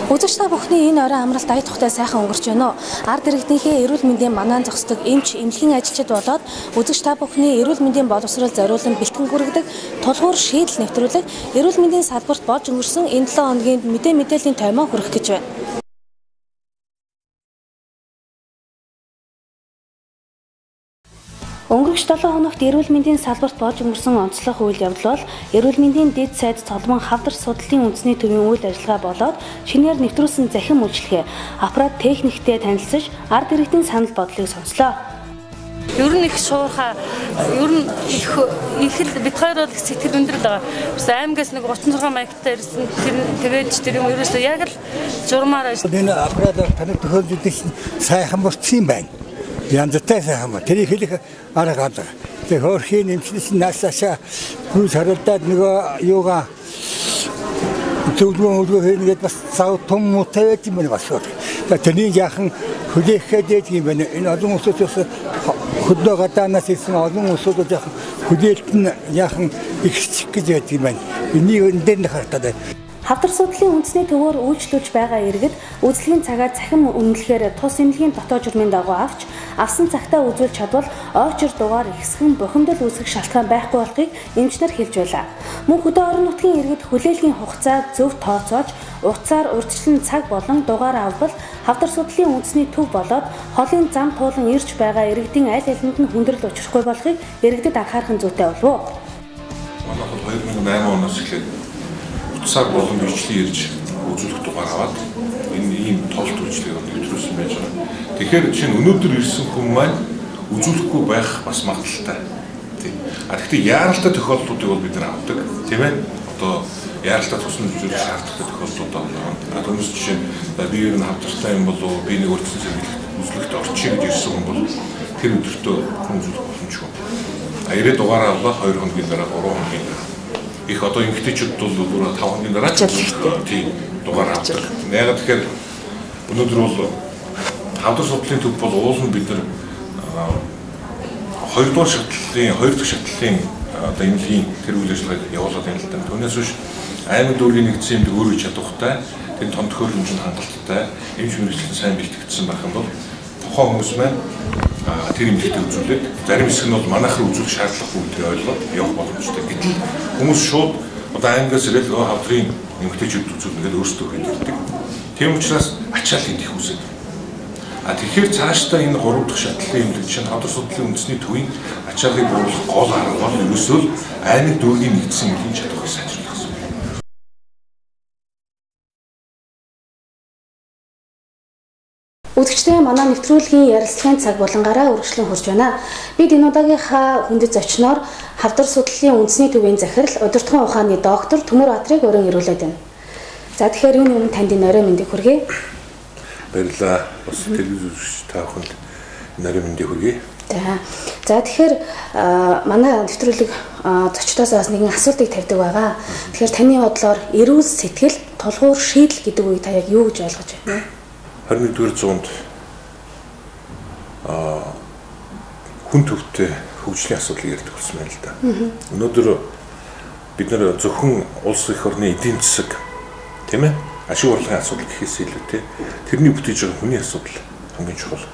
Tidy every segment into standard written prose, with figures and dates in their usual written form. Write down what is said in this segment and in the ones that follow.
Үзэгч та бүхний энэ орой амралт ая тухтай сайхан өнгөрч байна уу? Ард иргэдийнхээ эрүүл мэндийн манаан зогсдог эмч, эмнэлгийн ажилчид болоод үзэгч та бүхний эрүүл мэндийн боловсрол зориулан бэлтгэн хүргэдэг тулгуур шийдэл нэвтрүүлэг эрүүл мэндийн салбарт болж өнгөрсөн энэ 7 хоногийн мэдээллийн тоймоо хүргэх гэж байна. Өнгөрөх 7 хоногт эрүүл мэндийн салбарт болж өнгөрсөн онцлог үйл явдал бол эрүүл мэндийн дэд сайд цолмон хавдар судлалын үндэсний төвийн үйл ажиллагаа болоод шинээр нэвтрүүлсэн захин үйлчлэгээ аппарат техниктэй танилцж ард иргэдийн санал бодлыг сонслоо. Ер нь их шуурхаа, ер нь их л бид хоёр бол сэтгэл өндөр байгаа. Бас аймагаас нэг 36 маягтай ирсэн тэр юм ерөөсөө яг л журмаар байсан. Энэ аппаратаар таныг төхөөлж сайхан болчихсон юм байна. Янзтай сайхан ба тэрийг хэлэх арга гардаг. Тэгээ хөөрхийн эмчнээс наасаашаа хүйс харалдаад нөгөө юугаа зөвлөгөө хийгээд бас цаа том муутай байж юм байна бас. Тэрний яахан хүлээхэд дээд юм байна. Энэ олон улсуудаас хөдөө гадаанаас ирсэн олон улсууд яахан хүлээлт нь яахан ихсчих гэж байдаг юм байна. Энийг энэ дээр хартаад байна. Хавдар судлалын үндэсний төвөөр үйлчлүүлж байгаа иргэд үйлчлэгийн цагаа цахим үнэлэхээр тус эмнэлгийн дотоо журмын дагуу авч авсан цагтаа үзүүлж чадвал ойчор дугаар ихсгэн бухимдал үүсгэх шалтгаан байхгүй болохыг эмчнэр хэлж байлаа. Мөн хөдөө орон нутгийн иргэд хүлээлгийн хугацаа зөв тооцоож утсаар урьдчилан цаг болон дугаар авбал хавдар судлалын үндэсний төв болоод холын зам туулан ирж байгаа иргэдийн аль алинд нь хүндрэл учрахгүй болохыг иргэдэд анхаарах зүйтэй болов. Манайх 2008 оноос эхлээд цаг болон бичлэг ирж үзүүлэх дугаар аваад энэ ийм толт үйлчлэгийг нэвтрүүлсэн байж байгаа. Тэгэхээр чинь өнөөдөр ирсэн хүн маань үзүүлэхгүй байх бас магадaltaй. Тийм. Гэхдээ яаралтай тохиолдлуудыг бол бид нар авдаг, тийм ээ. Одоо яаралтай тусна үзүүлэх шаардлагатай тохиолдлууд байна. Түүнээс жишээ нь би ер нь хавдартай юм болов уу, би нэг урдсан зэрэглэлт үзүүлэхт орчих гэж ирсэн хүн бол тэр өдөртөө хүн үзүүлэх боломжгүй. Ирээд дугаараа авлаа 2 хоногийн дараа 3 хоногийн дараа их одоо эмэгтэйчүүд бол бүр 5 хоногийн дараа тийм дугаар авдаг. Яг тэгэхээр өнөөдөр бол хавдар судлалын төв бол уулын бид нар 2 дахь шатлалын одоо эмнэлгийн тэр үйл ажиллагааг явуулаад байна л да. Түүнээс биш аймаг дүүргийн нэгдсэн эмнэлэг өөрөө чадвартай, тэр том төхөөрөмжөнд хангалттай, эмч мэргэжлийн сайн бэлтгэгдсэн байх юм бол тухайн хүмүүс маань тэр эмнэлэгт үзүүлээд зарим хэсэг нь бол манайхаар үзүүлэх шаардлагагүй гэдгийг ойлгоод явах боломжтой. Гэтэл хүмүүс шууд одоо аймагаас ирээд хавдрын эмэгтэйчүүд үзүүлнэ гэдэг өөрсдөө хэлдэг. Тийм учраас ачаал хийх үсэд. Тэгэхээр цаашдаа энэ 3 дахь шатлалын эмнэлэг чинь хавдар судлалын үндэсний төвийн ачааллыг бууруулах гол арга бол ерөөсөө аймаг дүүргийн нэгдсэн эмнэлгийн чадварыг сайжруулах гэсэн. Үзэгчдээ манай нэвтрүүлгийн ярилцлагын цаг булангаараа үргэлжлэн хурж байна. Бид энэ удаагийнхаа хүндэт зочноор хавдар судлалын үндэсний төвийн захирал удирдлагын ухааны доктор Төмөр Баатрыг өрн ирүүлээд байна. За тэгэхээр юуны өмнө танд энэ орой мэндийг хүргэе. Баярлалаа. Бас телевиз үзэгч та бүхэнд орой мэндийг хүргэе. За тэгэхээр манай нэвтрүүлэг зочдоос бас нэгэн асуултыг тавьдаг байгаа. Тэгэхээр таны бодлоор эрүүл сэтгэл тулгуур шийдэл гэдэг үгийг та яг юу гэж ойлгож байна вэ? 21-р зуунд хүн төвтэй хөгжлийн асуудлыг ярьдаг болсон байна л да. Өнөөдөр бид нар зөвхөн улс их орны эдийн засаг тийм ээ ашиг орлогын асуудал гэхээс илүүтэй тэрний бүтээж байгаа хүний асуудал хамгийн чухал.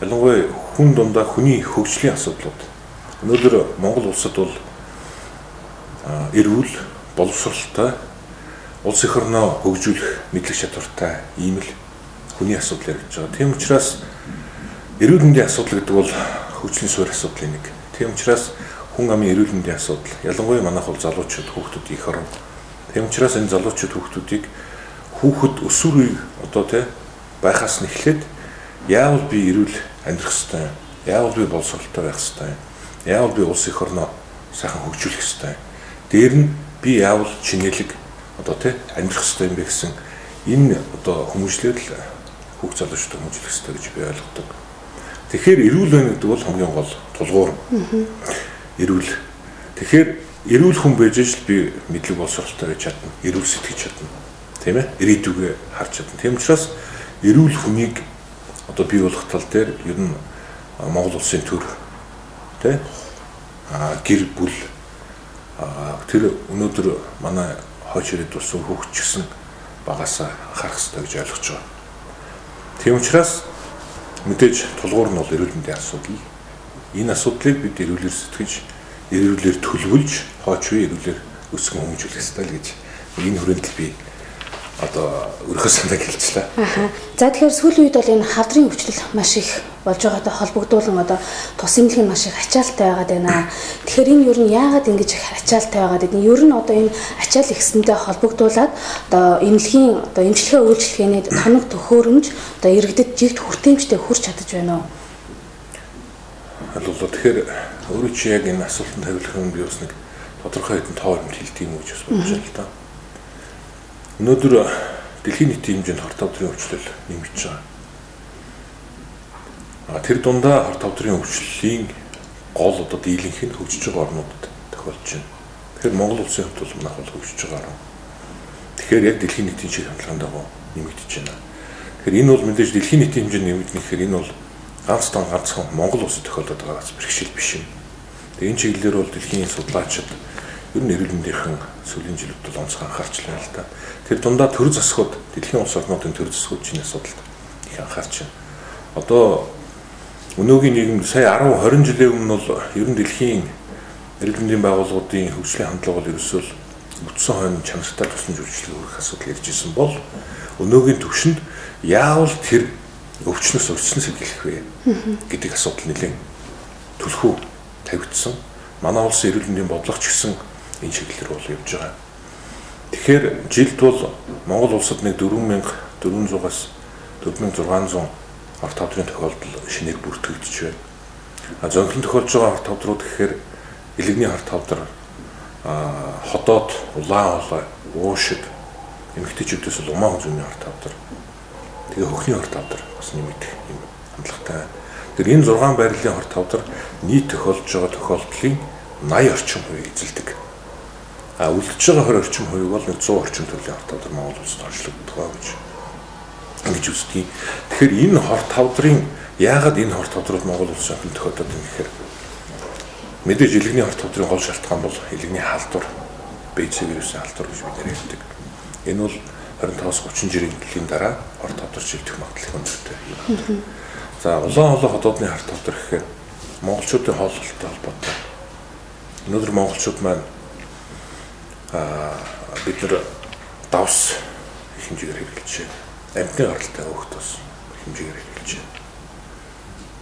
Ялангуяа хүн дундаа хүний хөгжлийн асуудлууд. Өнөөдөр Монгол улсад бол эрүүл, боловсролтой, улс их орноо хөгжүүлэх мэдлэг чадвартай ийм л хүний асуудал яригдж байгаа. Тийм учраас эрүүл мэндийн асуудал гэдэг бол хөгжлийн суурь асуудлын нэг. Тийм учраас хүн амын эрүүл мэндийн асуудал ялангуяа манайх бол залуучууд хүүхдүүд их орон. Тийм учраас энэ залуучууд хүүхдүүдийг хүүхэд өсвөр үе одоо тэ байхаас нь эхлээд яавал би эрүүл амьдрах ёстой, яавал би боловсролтой байх ёстой, яавал би улс их орноо сайхан хөгжүүлэх ёстой. Дээр нь би яавал чинэлэг одоо тэ амьдрах ёстой юм бэ гэсэн энэ одоо хүмүүжлэл хүүхд залуучуудад хүмүүжлэх ёстой гэж би ойлгодог. Тэгэхээр эрүүл байна гэдэг бол хамгийн гол тулгуур. Эрүүл. Тэгэхээр эрүүл хүн байж л би мэдлэг боловсролтой байж чадна, эрүүл сэтгэж чадна. Тийм ээ? Ирээдүгээ харж чадна. Тийм учраас эрүүл хүнийг одоо бий болгох тал дээр ер нь Монгол улсын төр тийм гэр бүл тэр өнөөдөр манай хойч ирээд болсон хүүхд ч гэсэн багасаа анхаарах хэрэгтэй гэж ойлгож байгаа. Тийм учраас мэдээж тулгуур нь бол эрүүл мэндийн асуудал. Энэ асуудлыг бид эрүүлэр сэтгэж, эрүүлэр төлөвлөж, хооч үе эрүүлэр өсгөн хөгжүүлэх ёстой л гэж энэ хүрээлэл би одоо өөрийнхөө санааг хэлчихлээ. За тэгэхээр сүүлийн үед бол энэ хавдрын өвчлөл маш их болж байгаатай холбогдуулан одоо тус эмнэлэг нь маш их ачаалттай байгаад байна. Тэгэхээр энэ юу нь яагаад ингэж их ачаалттай байгаад байна? Ер нь одоо энэ ачаал ихсэнтэй холбогдуулаад одоо эмнэлгийн одоо эмчилгээ үйлчлэгээний тоног төхөөрөмж одоо иргэдэд жигт хүртээмжтэй хүрч чадаж байна уу? Алуулаа тэгэхээр өөрөө чи яг энэ асуултанд хариулах юм би бас нэг тодорхой хэдэн тоо юм хэлдэг юм гэж бодож байна л да. Өнөөдөр дэлхийн нийтийн хэмжээнд хорт хавдрын өвчлөл нэмэгдэж байгаа. Тэр дундаа хорт хавдрын өвчлөлийн гол одоо дийлэнх нь хөгжиж байгаа орнуудад тохиолдож байна. Тэгэхээр Монгол улсын хувьд бол манайх бол хөгжиж байгаа. Тэгэхээр яг дэлхийн нийтийн шиг хандлаганд дагуу нэмэгдэж байна. Тэгэхээр энэ бол мэдээж дэлхийн нийтийн хэмжээнд нэмэгдэх гэхээр энэ бол ганцхан Монгол улсад тохиолдоод байгаа бэрхшээл биш юм. Тэгээ энэ чиглэлээр бол дэлхийн судлаачид ер нь эрүүл мэндийн сүүлийн жилүүд бол онцгой анхаарч байна л да. Тэр дундаа төр засгууд дэлхийн улс орнуудын төр засгууд чинь асуудалд их анхаарч байна. Одоо өнөөгийн нийгэмд сая 10-20 жилийн өмнө бол ер нь дэлхийн эрүүл мэндийн байгууллагуудын хөгжлийн хандлага бол ерөөсөө бүтсэн хойно чанартай тусан зөвчлөг өргөх асуудал ярьж исэн бол өнөөгийн төвшөнд яавал тэр өвчнөөс урьдчилан сэргийлэх вэ гэдэг асуудал нэлээд түлхүү тавигдсан. Манай улсын эрүүл мэндийн бодлого ч гэсэн энэ чиглэлээр бол явж байгаа. Тэгэхээр жилд бол Монгол улсад нэг 4400-аас 4600 хорт хавдрын тохиолдол шинээр бүртгэгдэж байна. Зөнгөн тохиолж байгаа хорт хавдрууд гэхээр элэгний хорт хавдар, ходоод, улаан хоолой, уушиг, эмэгтэйчүүдээс бол умаа хүзүүний хорт хавдар, тэгээ хөхний хорт хавдар бас нэмэгдэх юм хандлагатай байна. Тэгэхээр энэ 6 байрлалын хорт хавдар нийт тохиолж байгаа тохиолдлын 80 орчим хувийг эзэлдэг. Үлдэж байгаа 20 орчим хувийг бол 100 орчим төрлийн хорт хавдар Монгол улсад онцлогддог гэж үздэг. Тэгэхээр энэ хорт хавдрын яагаад энэ хорт хавдрууд Монгол улсад тохиолдоод байна гэхээр мэдээж элэгний хорт хавдрын гол шалтгаан бол элэгний халдвар, БЦ вирусын халдвар гэж бид ярьдаг. Энэ бол 25-30 жилийн дараа хорт хавдар шилжих магадлал өндөртэй юм. За улаан хоолой ходоодны хорт хавдар гэхээр монголчуудын хооллолттой холбоотой. Өнөөдөр монголчууд маань бид нар давс их хэмжээгээр хэрэглэж байна. Амьтны гаралтай өөхт бас их хэмжээгээр хэрэглэж байна.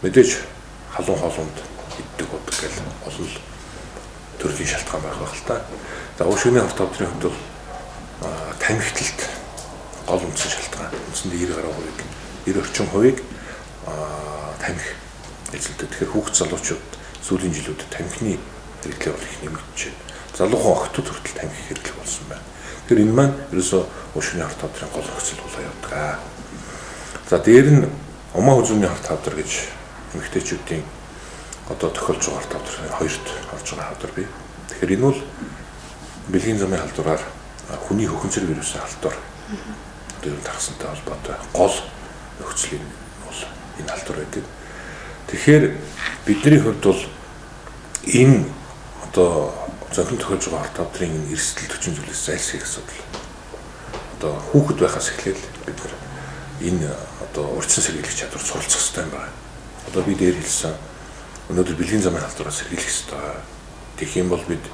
Мэдээж халуун хоолунд иддэг удаг гэл олон төрлийн шалтгаан байх байх л та. За уушгины хорт хавдрын хувьд бол тамхитлалт гол үндсэн шалтгаан. Үндсэндээ 90 гаруй хувийг 90 орчим хувийг тамхи эзэлдэг. Тэгэхээр хүүхд залуучууд сүүлийн жилүүдэд тамхины хэрэглээ бол их нэмэгдэж байна. Залуухан охтууд хүртэл тамхи хэрэглэх болсон байна. Тэгэхээр энэ маань ерөөсөө уушгины хорт хавдрын гол нөхцөл болоо явдаг. За дээр нь умаа хүзүүний хорт хавдар гэж эмэгтэйчүүдийн одоо тохиолж байгаа хорт хавдрын хоёрт орж байгаа хавдар бий. Тэгэхээр энэ бол бэлгийн замын халдвараар хүний хөхөнцөр вирусын халдвар дээр тархсантай холбоотой гол нөхцөл бол энэ халдвар байдаг. Тэгэхээр бидний хувьд бол энэ одоо зохион тохиолж байгаа хорт хавдрын эрсдэл төчин зүйлээс зайлсхийх асуудал. Одоо хүүхэд байхаас эхлээл бид нар энэ одоо урьдчилан сэргийлэх чадвар суралцах хэрэгтэй юм байна. Одоо би дээр хэлсэн өнөөдөр бэлгийн замын халдвараа сэргийлэх хэрэгтэй. Тэгэх юм бол бид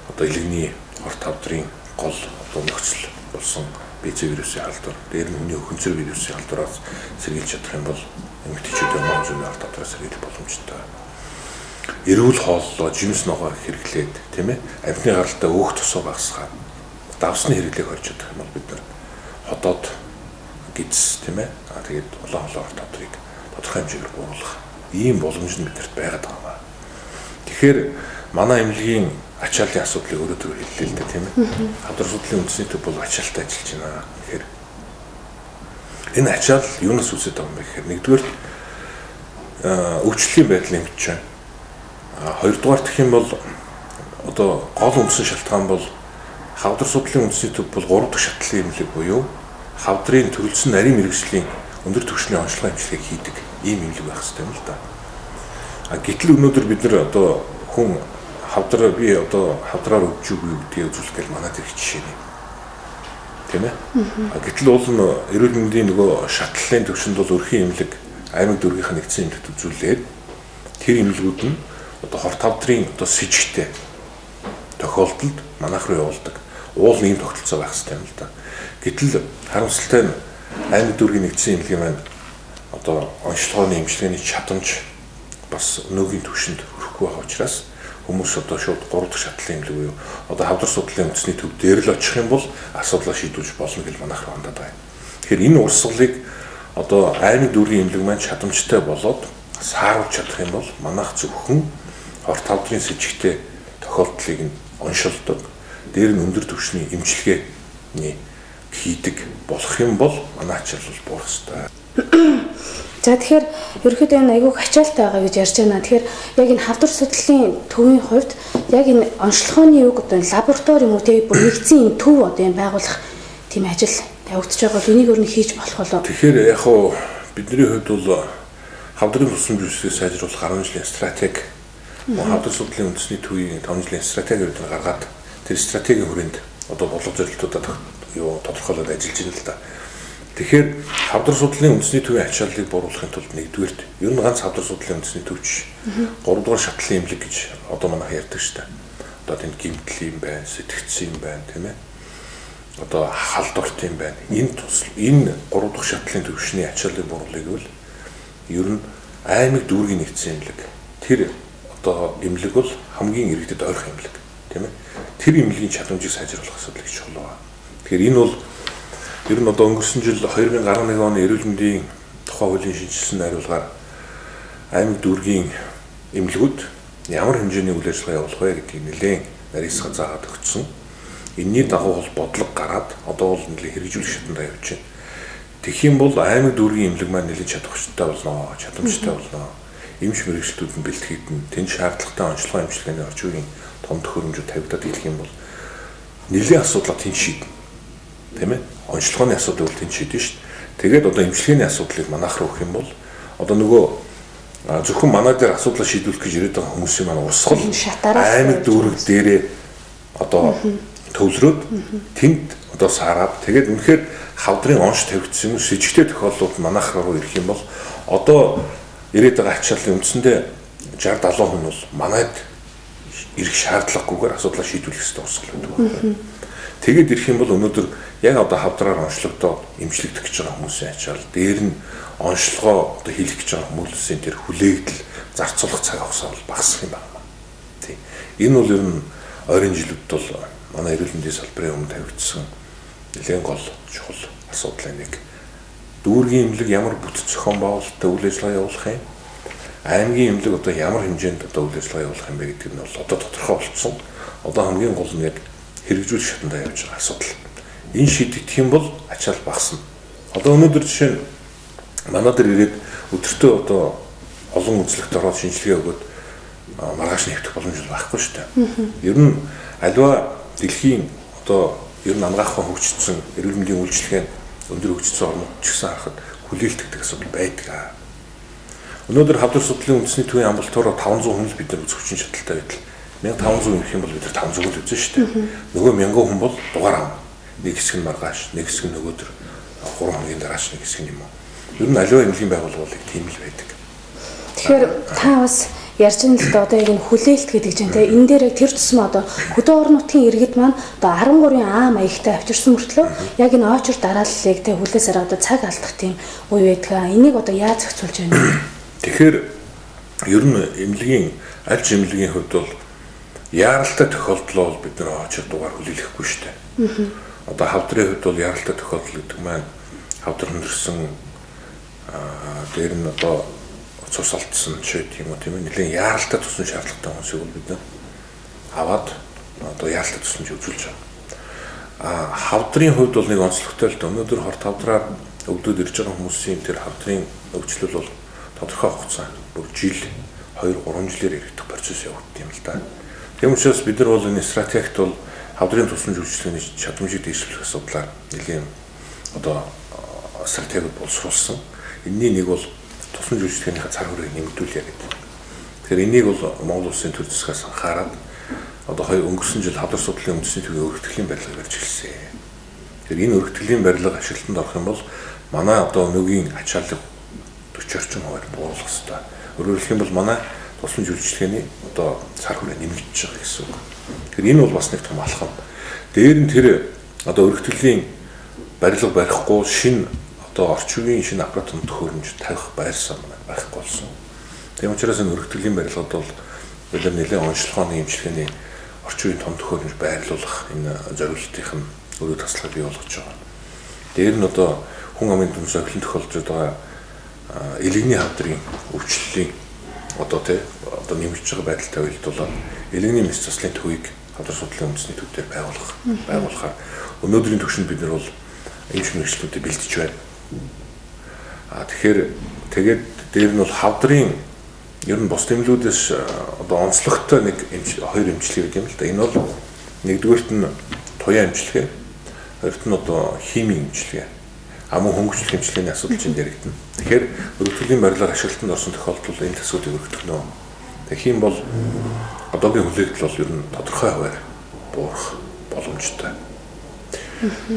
одоо элэгний хорт хавдрын гол одоо нөхцөл болсон БЦ вирусын халдвар, дээр нь хүний өхөнцөр вирусын халдвараас сэргийлж чадах юм бол эмэгтэйчүүдийн умаа хүзүүний хорт хавдраа сэргийлэх боломжтой. Эрүүл хооллоо, жимс ногоо хэрэглээд тийм ээ амьтны гаралтай өөх тусаа багасгаад давсны хэрэглээг хорж чадах юм бол бид нар ходоод гидс тийм ээ тэгээд улаан хоолой хорт хавдрыг тодорхой хэмжээгээр бууруулах ийм боломж нь бидэрт байгаад байгаа. Тэгэхээр манай эмнэлгийн ачааллын асуудлыг өөрөөр хэллээ л дээ тийм ээ. Хавдар судлалын үндэсний төв бол ачаалтай ажиллаж байна. Тэгэхээр энэ ачаал юунаас үүсэж байгаа юм бэ гэхээр нэгдүгээр өвчлөлийн байдал нэмэгдэж байна. Хоёрдугаар гэх юм бол одоо гол үндсэн шалтгаан бол хавдар судлалын үндэсний төв бол 3 дахь шатлалын эмнэлэг буюу хавдрын төрөлсөн нарийн мэрэгжлийн өндөр түвшний онцлогын эмчилгээг хийдэг ийм эмнэлэг байх хэрэгтэй юм л да. Гэтэл өнөөдөр бид нар одоо хүн хавдраа би одоо хавдраар өвчүүгүй гэдгийг үзүүлэх гэл манай тэр жишээ нэ. Тийм ээ. Гэтэл уул нь эрүүл мэндийн нөгөө шатлалын төвшөнд бол өрхийн эмнэлэг аймаг дүүргийнх нь нэгдсэн эмнэлэгт үзүүлээд тэр эмнэлгүүд нь одоо хорт тавдрын одоо с ิจ гтэй тохиолдолд манайх руу явуулдаг. Уул ийм тогтолцоо байх хэрэгтэй юм л да. Гэтэл харамсалтай нь аймаг дүүргийн нэгдсэн эмнэлгийн маань одоо онцлогооны эмчилгээний чадамж бас өнөөгийн түвшинд хүрэхгүй байх учраас хүмүүс одоо шууд 3 дахь шатлалын эмнэлэг буюу одоо хавдар судлалын үндэсний төв дээр л очих юм бол асуудлаа шийдвүүлж болно гэж манайх руу хандаад байна. Тэгэхээр энэ урсгалыг одоо аймаг дүүргийн эмнэлэг маань чадамжтай болоод сааруулж чадах юм бол манайх зөвхөн хорт тавдрын с ิจ гтэй тохиолдлыг нь оншилдог. Дээр нь өндөр түвшний эмчилгээний хийдэг болох юм бол манай ачаал бол буурах ёстой. За тэгэхээр ерөөхдөө энэ айгүй ачаалтай байгаа гэж ярьж байна. Тэгэхээр яг энэ хавдар судлалын төвийн хувьд яг энэ онцлогооны үг одоо лаборатори юм уу те бүр нэгдсэн юм төв одоо юм байгуулах тийм ажил явагдаж байгаа бол энийг өөрнө хийж болох болоо. Тэгэхээр яг хуу бидний хувьд бол хавдрын тусламж үйлчилгээг сайжруулах 10 жилийн стратеги хавдар судлалын үндэсний төвийн 5 жилийн стратеги гэдэг нь гаргаад тэр стратегийн хүрээнд одоо бодлого зорилтуудад тодорхойлоод ажиллаж байна л да. Тэгэхээр хавдар судлалын үндэсний төвийн ачааллыг бууруулахын тулд нэгдүгээрт ер нь ганц хавдар судлалын үндэсний төвч 3 дугаар шатлалын эмнэлэг гэж одоо манайх ярьдаг шүү дээ. Одоо тэнд гимтэл юм байна, сэтгцсэн юм байна, тийм ээ. Одоо халдварт юм байна. Энэ 3 дахь шатлалын төвчний ачааллыг бууруулах гэвэл ер нь аймаг дүүргийн нэгдсэн эмнэлэг. Тэр одоо эмнэлэг бол хамгийн иргэдэд ойрхон эмнэлэг, тийм ээ. Тэр эмнэлгийн чадамжийг сайжруулах асуудал гэж чухал байна. Тэгэхээр энэ бол ер нь одоо өнгөрсөн жил 2011 оны эрүүл мэндийн тухай хуулийн шинжилсэн найруулгаар аймаг дүүргийн эмнэлгүүд ямар хэмжээний үйл ажиллагаа явуулах вэ гэдгийг нэлээд нарийсгаа заагаад өгсөн. Энийний дагуу бол бодлого гараад одоо бол нэлээд хэрэгжүүлэх шатанд явж байна. Тэгэх юм бол аймаг дүүргийн эмнэлэг маань нэлээд чадвартай болно, чадамжтай болно. Эмч мэрэгчлүүд нь бэлтгэгдэн тэнд шаардлагатай онцлогоо эмчилгээний орчуугийн том төхөөрөмжүүд тавигдаад ирэх юм бол нэлээд асуудлаа тэнд шийднэ. Тийм ээ? Онцлогооны асуудал бол тэнд шийдэн шүү дээ. Тэгээд одоо эмчилгээний асуудлыг манайх руу өгөх юм бол одоо нөгөө зөвхөн манай дээр асуудлаа шийдвэрлэх гэж ирээд байгаа хүмүүсийн маань урсгал аймаг дүүрэг дээрээ одоо төвлөрөөд тэнд одоо саараад тэгээд үнэхээр хавдрын онш тавигдсан юм с ิจ гтэй тохиолдлууд манайх руу ирэх юм бол одоо ирээд байгаа ачааллын үндсэндээ 60-70% нь бол манайд ирэх шаардлагагүйгээр асуудлаа шийдвэрлэх хэрэгтэй урсгал байдаг байна. Тэгээд ирэх юм бол өнөөдөр яг одоо хавдраар онцлогдоод эмчлэгдэх гэж байгаа хүмүүсийн ачаал дээр нь онцлогоо одоо хийх гэж байгаа хүмүүсийн тэр хүлээгдэл зарцуулах цаг хугацаа бол багасах юм байна. Тийм. Энэ бол ер нь ойрын жилүүд бол манай эрүүл мэндийн салбарын өмнө тавигдсан нэлээд гол чухал асуудлын нэг. Дүүргийн эмнэлэг ямар бүтэц зохион байгуулалттай үйл ажиллагаа явуулах юм? Аймгийн эмнэлэг одоо ямар хэмжээнд одоо үйл ажиллагаа явуулах юм бэ гэдэг нь бол одоо тодорхой болцсон. Одоо хамгийн гол нь яг хэрэгжүүлэх шатндаа явж байгаа асуудал. Энэ шийдэгдэх юм бол ачаал багасна. Одоо өнөөдөр жишээ нь манай дээр ирээд өдөртөө одоо олон үзлэгт ороод шинжилгээ өгөөд маргааш нэвтэх боломжтой байхгүй шүү дээ. Ер нь аливаа дэлхийн одоо ер нь ангаахын хөгжсөн эрүүл мэндийн үйлчилгээ өндөр хөгжсөн орнууд ч гэсэн харахад хүлээлтгдэг асуудал байдаг. Өнөөдөр хавдар судлалын үндэсний төвийн амбулаторио 500 хүн л бид нар үзэх хүчин чадалтай байтал 1500 ирэх юм бол бид нар 500 л үзэн шүү дээ. Нөгөө 1000 хүн бол дугаар ам. Нэг хэсэг нь маргааш, нэг хэсэг нь нөгөөдөр 3 хоногийн дарааш нэг хэсэг нь юм уу. Ер нь аливаа эмнэлгийн байгууллагууд тийм л байдаг. Тэгэхээр та бас ярьж байгаа л да одоо яг энэ хүлээлт гэдэг чинь те энэ дээр яг тэр тусмаа одоо хөдөө орон нутгийн иргэд маань одоо 13-ын А маягтай авчирсан мөртлөө яг энэ очор дарааллыг те хүлээс аргадаг цаг алдах тийм үе байдаг. Энийг одоо яаж зохицуулж байна вэ? Тэгэхээр ер нь эмнэлгийн аль ч эмнэлгийн хувьд бол яаралтай тохиолдлоо бид нэр очор дугаар хүлээлгэхгүй шүү дээ. Одоо хавдрын хувьд бол яаралтай тохиолдол гэдэг маань хавдар хүндэрсэн дээр нь одоо цус алдсан ч тийм үү тийм ээ нэлээд яаралтай туссан шаардлагатай хүмүүсийг бид нэ аваад одоо яаралтай тусламж үзүүлж байгаа. Хавдрын хувьд бол нэг онцлогтой л да өнөөдөр хорт хавдраар өгдөөд ирж байгаа хүмүүсийн тэр хавдрын өвчлөл бол тодорхой хугацаа бүр жил 2-3 жилээр иргэдэх процесс явагддаг юм л да. Тийм учраас бид нар бол энэ стратегт бол хавдрын тусламж үйлчлэгээний чадамжийг дэвшүүлэх асуудлаар нэлийн одоо стратегид боловсруулсан. Энэний нэг бол тусламж үйлчлэгээнийхээ цар хүрээг нэмэгдүүлээ гэдэг. Тэгэхээр энийг бол Монгол Улсын төр засгаас анхаарал одоо өнгөрсөн жил хавдар судлалын үндэсний төвийн өргөтгөлийн барилгыг барьж эхэлсэн. Тэгэхээр энэ өргөтгөлийн барилга ашиглалтанд орох юм бол манай одоо өнөөгийн ачаалал 40% бууруулах хэрэгтэй. Өөрөөр хэлэх юм бол манай тусламж үйлчилгээний одоо цар хүрээ нэмэгдэж байгаа гэсэн үг. Тэгэхээр энэ бол бас нэг том алхам. Дээр нь тэр одоо өргөтгөлийн барилга барихгүй шинэ одоо орчин үеийн шинэ аппарат төхөөрөмж тавих байр сан байхгүй болсон. Тийм учраас энэ өргөтгөлийн барилгад бол бид нэлээд онцлогооны эмчилгээний орчин үеийн том төхөөрөмж байрлуулах энэ зорилтын өөрөөр таслахыг бий болгож байгаа. Дээр нь одоо хүн амын дүн зохилон тохиолдож байгаа элэгний хавдрын өвчлөлийн одоо нэмэгдэж байгаа байдалтай уялдуулаад элэгний мэс заслын төвийг хавдар судлалын үндэсний төв дээр байгуулахаар өнөөдрийн түвшинд бид нар бол эмч мэргэжлүүдэд бэлдэж байна. Тэгэхээр тэгээд дээр нь бол хавдрын ер нь бус тэмлүүдээс одоо онцлогтой хоёр эмчилгээ юм л да. Энэ бол нэгдүгээрт нь туяа эмчилгээ, хоёрт нь одоо химийн эмчилгээ. Амун хөнгөлөх эмчилгээний асуудал чинь яригдана. Тэгэхээр өргөтгөлийн барилгаар ашиглалтанд орсон тохиолдолд энэ асуудыг өргөтгөнө. Тэгэхээр хим бол одоогийн хүлээлт бол ер нь тодорхой хуваар буурах боломжтой.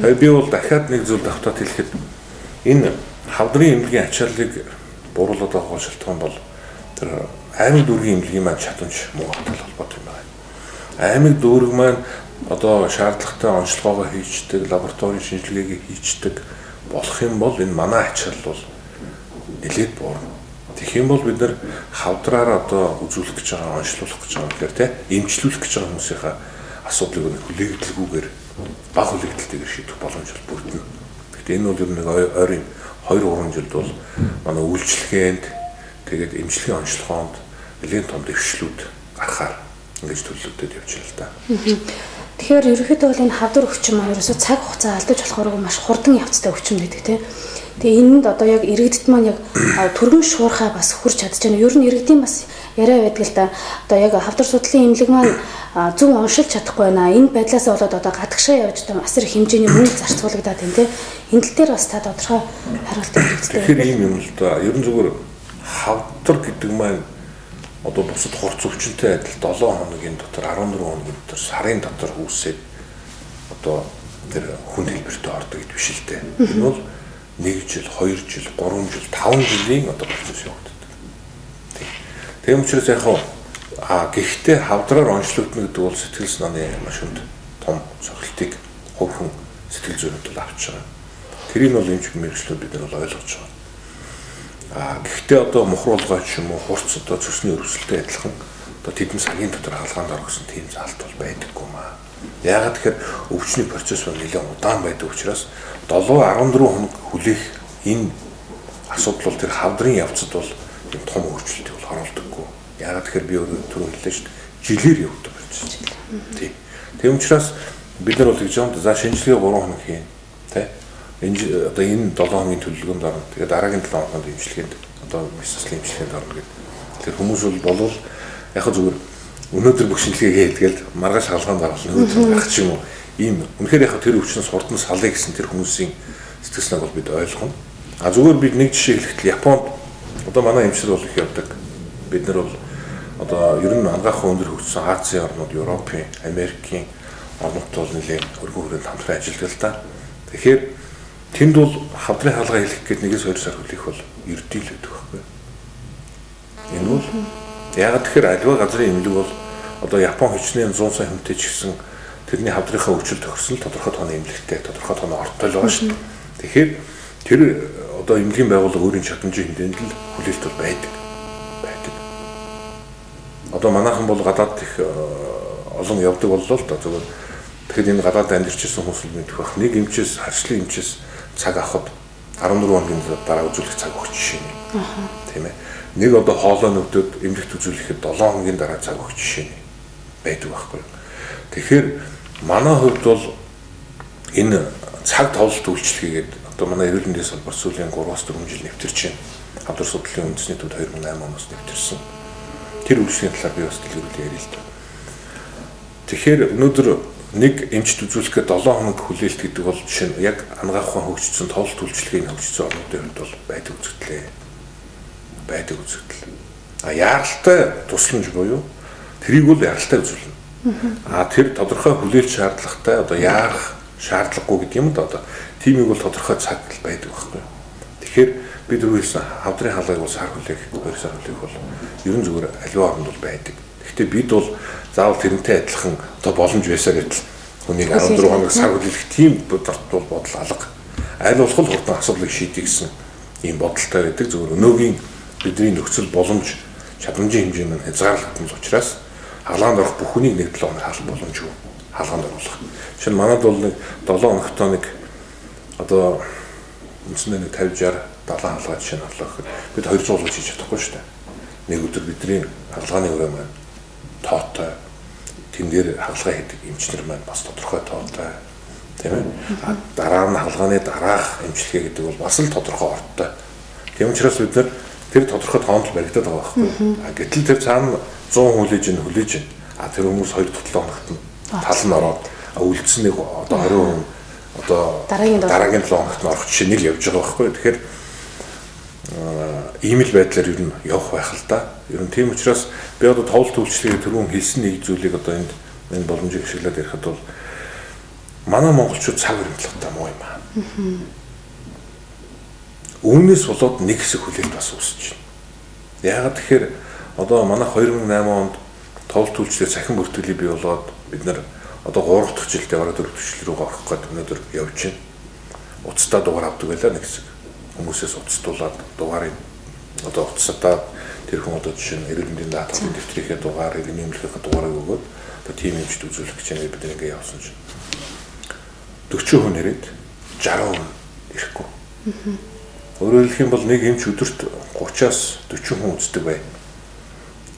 Би бол дахиад нэг зүйл давтаад хэлэхэд энэ хавдрын эмнэлгийн ачааллыг бууруулаад байгаа шалтгаан бол тэр аймаг дүүргийн эмнэлгийн маань чадамж муугатай холбоотой юм байна. Аймаг дүүрэг маань одоо шаардлагатай онцлогоогоо хийчдэг, лабораторийн шинжилгээгээ хийчдэг болох юм бол энэ манай ачаалал бол нэлээд буурна. Тэгэх юм бол бид нар хавдраараа одоо үзүүлэх гэж байгаа, онцлуулах гэж байгаа гэхээр эмчлүүлэх гэж байгаа хүмүүсийнхаа асуудлыг хүлээгдэлгүйгээр баг хүлээгдэлтэйгээр шийдэх боломж бүрдэнэ. Гэхдээ энэ бол ер нь ойрын 2-3 жилд бол манай үйлчлэгээнд тэгээд эмчилгээний онцлогоонд нэлээд том дэвшлүүд гарахаар ингэж төлөвлөлтөд явж байна л да. Тэгэхээр ерөнхийдөө бол энэ хавдар өвчин маань ерөөсөө цаг хугацаа алдаж болохоор маш хурдан явцтай өвчин байдаг тийм. Тэгээ энэнд одоо яг иргэдэд маань яг түргэн шуурхаа бас хүрч чадж байна. Ер нь иргэдийн бас яриа байдаг л да. Одоо яг хавдар судлалын эмнэлэг маань зөв уншилж чадахгүй байна. Энэ байдлаас болоод одоо гадагшаа явж байгаа асар хэмжээний мөнгө зарцуулагдаад байна тийм. Энэ тал дээр бас та тодорхой хариулт өгөхтэй. Тэгэхээр ийм юм л да. Ер нь зүгээр хавдар гэдэг маань одоо бусад хурц өвчнөд адил 7 хоногийн дотор 14 хоногийн дотор сарын дотор үүсээд одоо тэр хүн хэлбэртэй ордог гэдэг биш л дээ. Энэ бол 1 жил, 2 жил, 3 жил, 5 жилийн одоо процесс явагддаг. Тийм учраас яг гэхдээ хавдраар онцлогдно гэдэг бол сэтгэл санааны маш хүнд том цогцолтыг хувь хүн сэтгэл зүйн бол авч байгаа. Тэрийг бол эмч мэргэжлүүд бид нар ойлгож байгаа. Гэхдээ одоо мухруулгай ч юм уу хурц одоо цөсний өрөвсөлтэй адилхан одоо тэдэн цагийн дотор хаалгаанд орсон тийм заалт бол байдаггүй маа. Яагаад тэгэхээр өвчний процесс бол нэлээд удаан байдаг учраас 7-14 хоног хүлээх энэ асуудал бол тэр хавдрын явцад бол юм том өөрчлөлтийг бол харуулдаггүй. Яагаад тэгэхээр би түрүү хэллээ шүү дээ. Жилээр явдаг процесс. Тийм учраас бид нар бол гэж юм за шинжилгээ 3 хоног хийн. Тэ одоо энэ 7 хоногийн төлөвлөгөөнд орно. Тэгээд дараагийн 7 хоногт эмчилгээнд одоо мессажлын эмчилгээнд орно гэдэг. Тэгэхээр хүмүүс бол яг зүгээр өнөөдөр бүх шинжилгээ хийгээл маргааш хаалгаанд оруулна өнөөдөр гарах ч юм уу. Ийм үнэхээр яг тэр өвчнөөс хурдан салъя гэсэн тэр хүмүүсийн сэтгэл санааг бол бид ойлгоно. Зүгээр бид нэг жишээ хэлэхэд Японд одоо манай эмчнэр бол их явдаг. Бид нар бол одоо ер нь ангаахын өндөр хөгжсөн Азийн орнууд, Европын, Америкийн орнууд бол нэлээд өргөн хүрээнд хамтран ажилладаг л да. Тэгэхээр тэнд бол хавдрын хаалгаа хэлэх гээд 1-2 сар хүлээх бол ердий л байдаг байхгүй. Энэ бол яг тэгэхээр альва газрын эмнэлэг бол одоо Япон хичнээн 100 сая хүнтэй ч гэсэн тэрний хавдрынхаа өвчл тохирсон тодорхой тооны эмнэлэгтэй тодорхой тооны ортой л байгаа шүү дээ. Тэгэхээр тэр одоо эмнэлгийн байгууллага өөрийн чадамжийн хэмжээнд л хүлээлт бол байдаг. Одоо манайхан бол гадаад их олон явдаг боллоо л да зүгээр. Тэгэхээр энэ гадаад амьдарч ирсэн хүмүүс л мэдэх бах. Нэг эмчээс харьцлын эмчээс цаг авахд 14 хоногийн дараа үзүүлэх цаг өгч жишээ нь. Тийм ээ. Нэг одоо хоолой нөвдөд эмнэлэгт үзүүлэхэд 7 хоногийн дараа цаг өгч жишээ нь байдаг байхгүй. Тэгэхээр манай хувьд бол энэ цаг товлолт үйлчлэгээд одоо манай эрүүл мэндийн салбар сүүлийн 3-4 жил нэвтэрч байна. Хавдар судлалын үндэсний төвд 2008 оноос нэвтэрсэн. Тэр үйлчлэгийн талаар би бас дэлгэрүүлээ ярил л да. Тэгэхээр өнөөдөр нэг эмчт үзүүлэхэд 7 хоног хүлээлт гэдэг бол жишээ нь яг ангаах ухаан хөгжсөн товлолт үйлчлэгийн хөгжсөн орнуудын хувьд бол байдаг үзэгдэл. Яаралтай тусламж буюу тэрийг бол яаралтай үзүүлнэ. Тэр тодорхой хүлээлт шаардлагатай одоо яарах шаардлагагүй гэдэг юм да одоо. Тимийг бол тодорхой цаг байдаг байхгүй. Тэгэхээр бид түрүүлсэн хавдрын хаалгыг бол сар хүлээх, 2 сар хүлээх бол ерөн зүгээр аливаа оронд бол байдаг. Гэхдээ бид бол заавал тэрнтэй адилхан одоо боломж байсаар гэдэл хүнийг 14 хоног сар хүлээх тийм бодол алга. Аль болох хурдан асуудлыг шийдэх гэсэн ийм бодолтой байдаг. Зөвхөн өнөөгийн бидний нөхцөл боломж чадамжийн хэмжээ нь хязгаарлагдсан учраас хаалганд орох бүх хүнийг 1-7 хоног хаалт боломжгүй хаалганд оруулах. Жишээ нь манад бол нэг 7 хоногтой нэг одоо үндсэндээ нэг 50-60 70 хаалгаа жишээ нь орлоо гэхэд бид 200 болж хийж чадахгүй шүү дээ. Нэг өдөр бидний хаалгааны өрөө маань тоотой тэн дээр хаалгаа хийдэг эмчнэр маань бас тодорхой тоотой тийм ээ. Дараа нь хаалгааны дараах эмчилгээ гэдэг бол бас л тодорхой ортой. Тийм учраас бид нар тэр тодорхой тоонд баригдаад байгаа байхгүй. Гэтэл тэр цаана 100 хүлээж ин. Тэр хүмүүс 2-7 хоногт нь тал нь ороод үлдсэн нэг одоо 20% одоо дараагийн 7 хоногт нь орох жишээ нэг явж байгаа байхгүй. Тэгэхээр ийм л байдлаар ер нь явах байх л да. Ер нь тийм учраас би одоо товлт үйлчлэгээ түрүүн хэлсэн нэг зүйлийг одоо энэ боломжийг ашиглаад ярихад бол манай монголчууд цаг баримтлагатай муу юм аа. Үүнээс болоод нэг хэсэг хүлээлт бас үүсэж байна. Яагаад тэгэхээр одоо манай 2008 онд товлт үйлчлэгээ цахим бүртгэлийг бий болоод бид нар одоо 3 дахь жилдээ ороод 4 дахь жил рүү орох гэдэг өнөөдөр явж байна. Уцтаа дугаар авдаг байлаа нэг хэсэг. Хүмүүсээс уцтуулаад дугаарыг одоо уцсадаад тэр хүн одоо жишээ нь эрүүл мэндийн даатгалын дэвтрийнхээ дугаар, иргэний эмнэлгийнхээ дугаарыг өгөөд одоо тим эмчд үзүүлэх гэж бид нар ингээ явсан чинь 40% нэрэд 60% ирэхгүй. Өөрөөр хэлэх юм бол нэг эмч өдөрт 30-аас 40 хүн үздэг бай.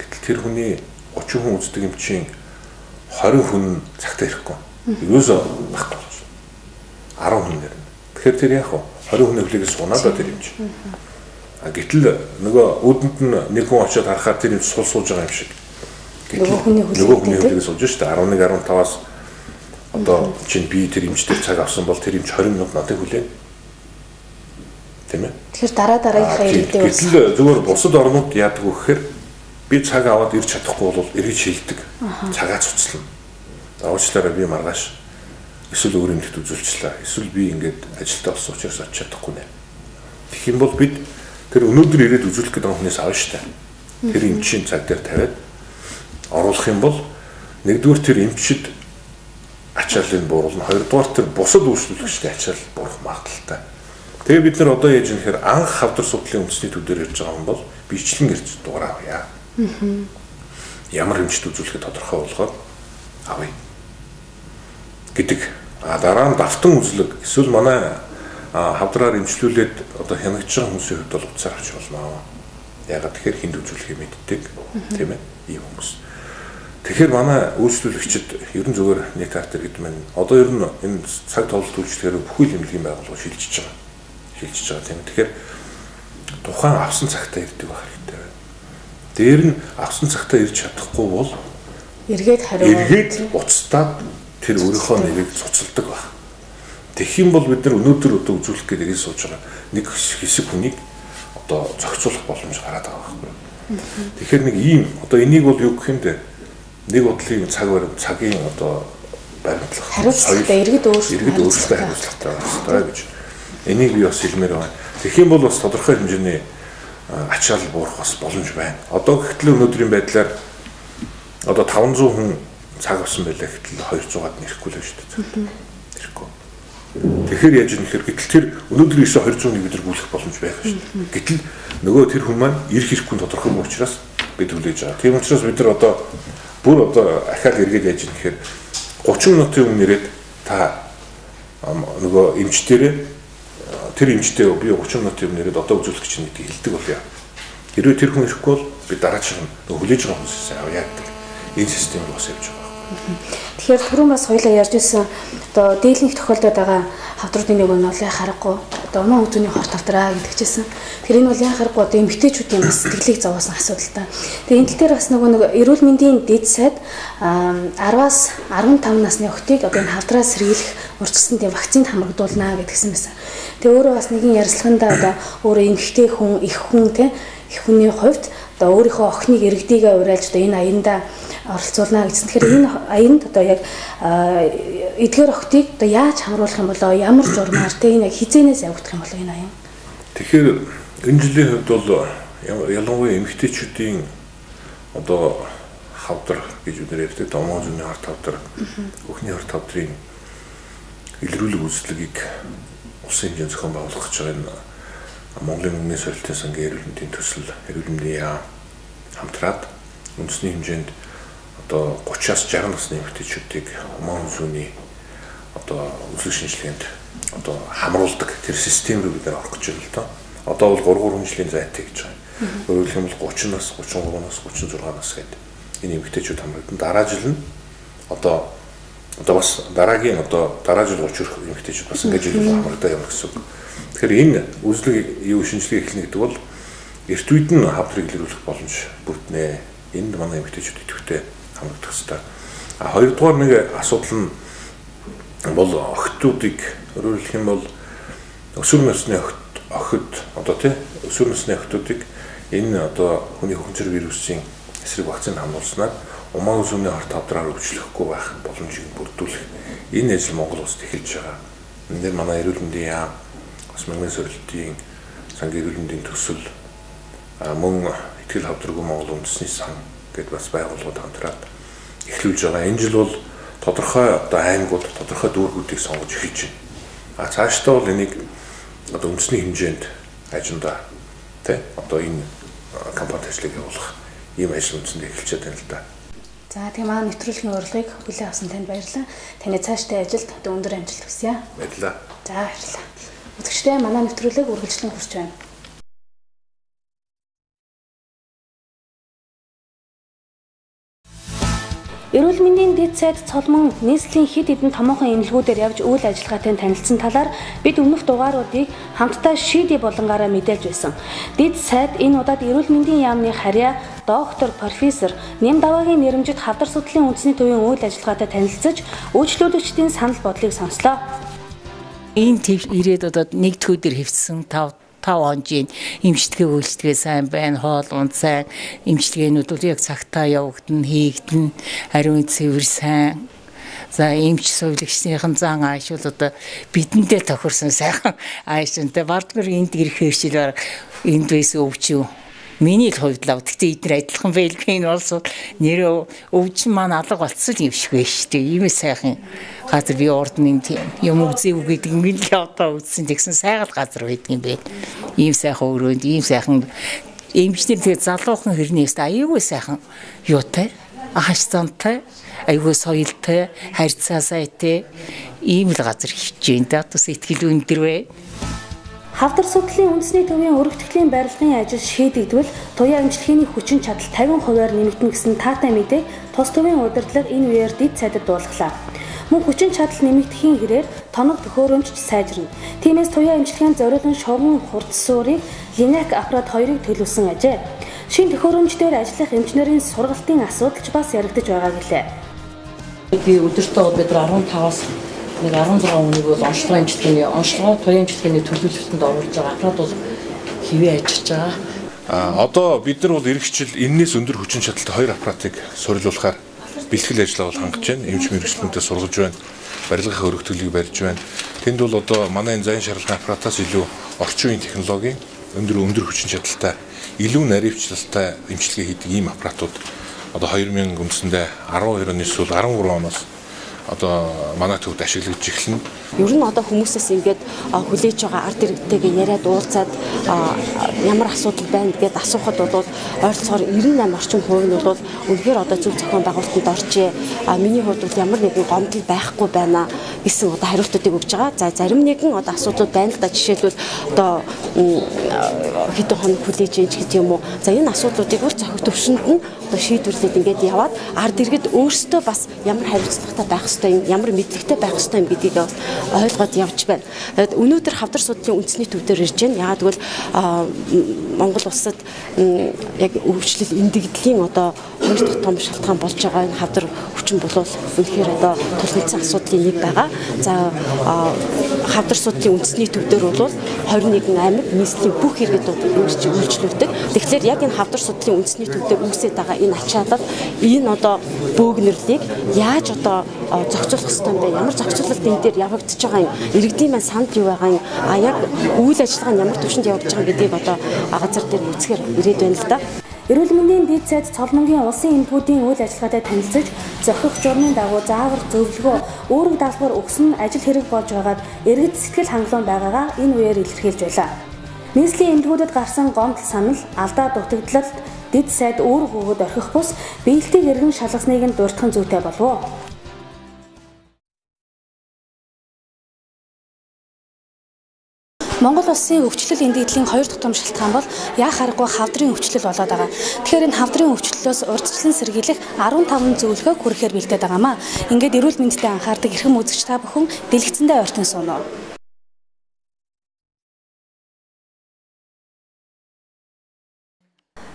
Гэтэл тэр хүний 30 хүн үздэг эмчийн 20 хүн цагтаа ирэхгүй. Юусоо багтаа болж 10 хүн нэрнэ. Тэгэхээр тэр яах вэ? 20 хүний хөлөөс сунаад тэр эмч. Гэтэл нөгөө үүдэнд нь нэг хүн очиод харахаар тэр эмч сууж байгаа юм шиг. Нөгөө хүний хөлөөс сууж шүү дээ. 11 15-аас одоо чинь би тэр эмчтэй цаг авсан бол тэр эмч 20 минут надад хүлээн. Тийм ээ. Тэгэхээр дараагийнхаа иргэдээ гэтэл зүгээр бусад орнууд яадаг вэ гэхээр би цаг аваад ирж чадахгүй бол эргэж шилдэг. Цагаа цуцлана. Уучлаарай би маргааш эсвэл өөр юмд үзүүлчихлээ. Эсвэл би ингээд ажилдаа болсон учраас очиж чадахгүй нэ. Тэгэх юм бол бид тэр өнөөдөр ирээд үзүүлэх гэдэг хүнээс авна штэ. Тэр эмчийн цаг дээр тавиад оруулах юм бол нэгдүгээр тэр эмчид ачааллыг бууруулна. Хоёрдугаар тэр бусад үйлчлүүлэгчдийн ачаал буурах магадaltaй. Тэгээ бид нар одоо яаж юм хэрэг анх хавдар судлалын үндэсний төв дээр ярьж байгаа юм бол бичлэн гэрч дугаар авъя. Ямар хэмжээнд үзүүлэхэд тодорхой болгоод авъя гэдэг. Дараа нь давтан үзлэг эсвэл манай хавдраар эмчлүүлээд одоо хянагч байгаа хүмүүсийн хувьд бол уцаар авч болно. Ягаад тэгэхээр хинд үзүүлэхийг мэддэг тийм ээ ийм хүмүүс. Тэгэхээр манай үйлчлүүлэгчид ерөн зүгээр нэг тартер гэдэг маань одоо ер нь энэ цаг товлолт үйлчлэгээр бүхэл эмнэлгийн байгууллага шилжиж байгаа. Тийм. Тэгэхээр тухайн авсан цагтаа ирдэг байх хэрэгтэй байна. Дээр нь авсан цагтаа ирж чадахгүй бол эргээд уцтаад тэр өөрийнхөө нэрийг цуцалдаг байх. Тэгэх юм бол бид нар өнөөдөр одоо үзүүлэх гэдэг ирээд сууж байгаа нэг хэсэг хүнийг одоо зохицуулах боломж гараад байгаа байхгүй. Тэгэхээр нэг ийм одоо энийг бол юу гэх юм бэ? Нэг бодлын цагийн одоо баримтлах хариуцлагатай иргэд өөрсдөө хариуцлагатай байна гэж. Энийг би бас хэлмээр байна. Тэгэх юм бол бас тодорхой хэмжээний ачаал буурах бас боломж байна. Одоо гэтэл өнөөдрийн байдлаар одоо 500 хүн цаг авсан байлаа гэтэл 200-аад нь ирэхгүй л шүү дээ. Ирэхгүй. Тэгэхээр яаж юм хэрэг гэтэл тэр өнөөдрийн 200-ыг бид нар гүйлэх боломж байх шүү дээ. Гэтэл нөгөө тэр хүн маань ирэх хэрэггүй тодорхой юм учраас бид хүлээж байгаа. Тийм учраас бид нар одоо бүр одоо ахаад эргээд яаж юм гэхээр 30 минутын өмнө ирээд та нөгөө эмчтэрээ тэр эмчтэй би 30 минутын өмнө ирээд одоо үзүүлэх гэж нэг хэлдэг болъё. Хэрвээ тэр хүн ирэхгүй бол би дараачих нь хүлээж байгаа хүмүүсээс авъя гэдэг. Энэ систем бас явж байгаа. Тэгэхээр түрүүн бас хоёлаа ярьж ирсэн одоо дийлэнх тохиолдод байгаа хавдруудын нэг нь бол харахгүй одоо умаа үзүүний хорт хавдраа гэдэг чийсэн. Тэгэхээр энэ бол яа харахгүй одоо эмгтээчүүдийн бас сэтгэлийг зовоосон асуудал та. Тэгээ энэ тал дээр бас нэг эрүүл мэндийн дэд сайд 10-аас 15 насны охтыг одоо энэ хавдраа сэргийлэх урьдчилсан тийм вакцинд хамрагдуулнаа гэдгсэн байсан. Тэгээ өөрөө бас нэгэн ярилцлаганда одоо өөрөө эмгтээ хүн их хүн те их хүний хувьд одоо өөрийнхөө охиныг иргэдийгээ уриалж одоо энэ аянда оролцуулна гэсэн. Тэгэхээр энэ аянд одоо яг эдгээр охтыг одоо яаж хамруулах юм болоо, ямар журмаар тэ энэ яг хизээнээс явагдах юм болоо энэ аян. Тэгэхээр энэ жилийн хувьд бол ялангуяа эмэгтэйчүүдийн одоо хавдар гэж үгээр ярьдаг домоо зүүнний харт хавдар, хөхний харт хавдрын илрүүлэг үйлчлэгийг улсын хэмжээнд зохион байгуулах гэж байгаа энэ Монголын өмнөний сорилтын сангийн эрүүл мэндийн төсөл, эрүүл мэндийн яам хамтраад үндэсний хэмжээнд одоо 30-аас 60 насны эмэгтэйчүүдийг Монгол зүүнний одоо үзэл шинжилгээнд одоо хамруулдаг тэр систем рүү бид орох гэж байна л доо. Одоо бол 3 жилийн зайтай гэж байгаа. Өөрөөр хэлбэл 30-аас 33-аас 36 нас гэдэг энэ эмэгтэйчүүд хамрагдана. Дараа жил нь одоо бас дараагийн одоо дараа жил 30 хүрэх эмэгтэйчүүд бас ингэж жил хамрагдаа явна гэсэн үг. Тэгэхээр энэ үзлэг юу шинжилгээ эхлэнэ гэдэг бол эрт үед нь хавдрыг илрүүлэх боломж бүрднэ. Энд манай эмэгтэйчүүд идэвхтэй хамрагдах хэрэгтэй. Хоёрдугаар нэг асуудал нь бол охтуудыг өөрөөр хэлэх юм бол өсвөр насны охид одоо тий өсвөр насны охтуудыг энэ одоо хүний хөхөнцөр вирусын эсрэг вакцины хамруулснаар умаа зүүнний харт хавдраар өвчлөхгүй байх боломжийг бүрдүүлэх энэ ажил Монгол улсад эхэлж байгаа. Энэ дээр манай эрүүл мэндийн яам, бас мөнгөний сорилтын сангийн эрүүл мэндийн төсөл, мөн итгэл хавдргүй Монгол үндэсний сан гэдээ бас байгууллагууд хамтраад эхлүүлж байгаа. Энэ жил бол тодорхой одоо аймагуд, тодорхой дүүргүүдийг сонгож эхэлж байна. Цаашдаа бол энийг одоо үндэсний хэмжээнд ажиндаа тий одоо энэ компани ажлыг явуулах ийм ажил үндсэндээ эхэлчихэж байна л да. За тийм аа нэвтрүүлгийн урилгыг хүлээн авсан танд баярлалаа. Таны цаашдаа ажилд өндөр амжилт хүсье. Баярлалаа. За баярлалаа. Үзэгчдээ манай нэвтрүүлэг үргэлжлэн хүрч байна. Эрүүл мэндийн дэд сайд цолмон нийслэлийн хэд хэдэн томоохон эмнэлгүүдээр явж үйл ажиллагаатай танилцсан талаар бид өмнөх дугааруудыг хамтдаа шийдий болонгаараа мэдээлж байсан. Дэд сайд энэ удаад эрүүл мэндийн яамны харьяа доктор профессор Нямдавагийн нэрэмжит хавдар судлалын үндэсний төвийн үйл ажиллагаатай танилцж үйлчлүүлэгчдийн санал бодлыг сонслоо. Энэ төв ирээд одоо нэг төвдөр хэвчсэн 5 онжийн эмчилгээ үйлчлэгээ сайн байна, хоол унд сайн, эмчилгээнүүд бол яг цагтаа явагдана, хийгдэн, ариун цэвэр сайн. За эмч сувилагчдын зан ааш бол одоо бидэндээ тохирсон сайхан ааштай бардгэр энд ирэх хэвшил энд байсан өвчөө. Миний л хувьд л гэхдээ эдгээр адилхан байлгүй энэ улс нэрөө өвчин маань алга болцсон юм шиг байна шүү дээ. Ийм сайхан газар би ордны юм үзээгүй гэдэг юм л одоо үзсэн тэгсэн сайхан газар байдаг юм байна. Ийм сайхан өрөөнд ийм сайхан эмчнэр тэгээ залуухан хэрнээс аюулгүй сайхан юутай ахаш зантай аюулгүй соёлтой харьцаа сайтай ийм л газар хичээн да бас ихтгэл өндөр бай. Хавдар судлалын үндэсний төвийн өргөтгөлийн барилгын ажил шийдэгдвэл туяа эмчилгээний хүчин чадал 50%-аар нэмэгдэнэ гэсэн таатай мэдээг тус төвийн удирдлага энэ үеэр дэд сайдад дуулгалаа. Мөн хүчин чадал нэмэгдэхийн хэрээр тоног төхөөрөмж сайжирна. Тиймээс туяа эмчилгээнд зориулсан шугам хурц суурийг Линак аппарат 2-ыг төлөвлөсөн ажээ. Шинэ төхөөрөмждөр ажиллах эмчнэрийн сургалтын асуудалч бас яригдж байгаа гэлээ. Би өдөртөө бид 15-аас 16 хүнийг бол онцлогын эмчилгээний туяа эмчилгээний төлөвлөлтөнд оруулж байгаа. Аппарат бол хэвээ ажиллаж байгаа. Одоо бид нар бол эх хичээл энэс өндөр хүчин чадалтай 2 аппаратыг суурилуулахаар бэлтгэл ажиллагаа бол хангаж байна. Эмч мэргэжлүүдэд сургаж байна. Барилгын өргөтгөлийг барьж байна. Тэнд бол одоо манай энэ зайн шаргалын аппаратаас илүү орчин үеийн технологийн өндөр хүчин чадалтай, илүү наривчлалтай эмчилгээ хийдэг ийм аппаратууд одоо 2000 үндсэндээ 12 оны эсвэл 13 оноос одоо манай төвд ашиглаж эхэлнэ. Ер нь одоо хүмүүсээс ингээд хүлээж байгаа ард иргэдтэйгээ яриад уулзаад ямар асуудал байна гэдээ асуухад бол ойролцоогоор 98 орчим хувь нь бол үнэхээр одоо зөв зохион байгуулалтанд орчээ. Миний хувьд бол ямар нэгэн гомдол байхгүй байна гэсэн одоо хариултуудыг өгж байгаа. За зарим нэгэн одоо асуудлууд байна л да. Жишээлбэл одоо хэдэн хоног хүлээж ээж гэдэг юм уу. За энэ асуудлуудыг өөр зохиох төвшөнд нь одоо шийдвэрлээд ингээд яваад ард иргэд өөрсдөө бас ямар хариуцлагатай байх ёстой юм, ямар мэдлэгтэй байх ёстой юм гэдгийг ойлгоод явж байна. Тэгээд өнөөдөр хавдар судлалын үндэсний төв дээр ирж байна. Яагаад гэвэл Монгол улсад яг өвчлөл эндэгдлийн одоо хоёр дахь том шалтгаан болж байгаа энэ хавдар хүчин бол үнэхээр одоо тулгуурласан асуудлын нэг байгаа. За хавдар судлалын үндэсний төв дээр бол 21 аймаг нийслэлийн бүх иргэдүүд үйлчлүүлдэг. Тэгэхээр яг энэ хавдар судлалын үндэсний төв дээр үүсэж байгаа энэ ачаалал энэ одоо бөөгнөрлийг яаж одоо зохицуулах ёстой юм бэ? Ямар зохицуулалт энэ дээр явагдаж байгаа юм? Иргэдийн маань санд юу байгаа юм? Яг үйл ажиллагаа нь ямар түвшинд явагдаж байгаа гэдгийг одоо газар дээр үзэхээр ирээд байна л да. Эрүүл мэндийн дэд сайд Цолмонгийн улсын эмнэлгүүдийн үйл ажиллагаатай танилцж зохих журмын дагуу заавар зөвлөгөө үүрэг даалгавар өгсөн ажил хэрэг болж байгаад иргэд сэтгэл хангалуун байгаагаа энэ үеэр илэрхийлж байлаа. Нийслэлийн эмнэлгүүдэд гарсан гомдол санал, алдаа дутагдлалд дэд сайд үүрэг өгөөд орхих бус биелтийг эргэн шалгасныг нь дурдхан зүйтэй болов. Монгол улсын өвчлөл эндэгдлийн 2 дахь том шалтгаан бол яах аргагүй хавдрын өвчлөл болоод байгаа. Тэгэхээр энэ хавдрын өвчлөлөөс урьдчилан сэргийлэх 15 зөвлөгөө хүрэхээр бэлдээд байгаамаа. Ингээд эрүүл мэндэд анхаардаг эрхэм үзэгч та бүхэн дэлгэцэндээ ойртон сууно.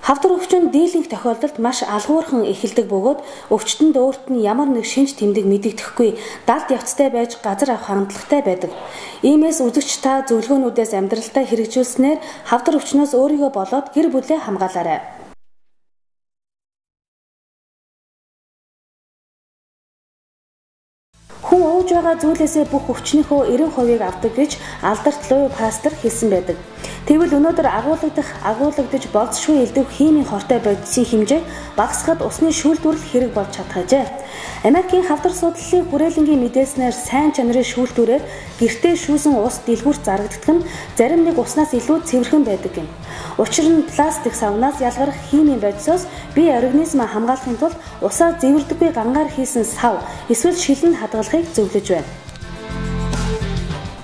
Хавдар өвчин дийлэнх тохиолдолд маш алгуурхан эхэлдэг бөгөөд өвчтөнд өөрт нь ямар нэг шинж тэмдэг мэдэгдэхгүй далд явцтай байж газар авах хандлагатай байдаг. Иймээс үзэгч та зөвлөгөөнүүдээс амьдралдаа хэрэгжүүлснээр хавдар өвчнөөс өөрийгөө болоод гэр бүлээ хамгаалаарай. Хүн ууж байгаа зүйлээсээ бүх өвчнийхөө 90% авдаг гэж алдарт Луи Пастер хэлсэн байдаг. Тэгвэл өнөөдөр агуулгадаж болцшгүй элдв химийн хортой бодисын хэмжээг багасгахад усны шүүлтүүрэл хэрэг болж чадхажээ. Америкийн хавдар судлалын хүрээлэнгийн мэдээснээр сайн чанарын шүүлтүүрээр гэртээ шүүсэн ус дэлгүүрт зарагддаг нь зарим нэг уснаас илүү цэвэрхэн байдаг юм. Учир нь пластик савнаас ялгарх химийн бодисоос бие организмаа хамгаалахын тулд усаа зэвэрдэггүй гангаар хийсэн сав эсвэл шилэн хадгалахыг зөвлөж байна.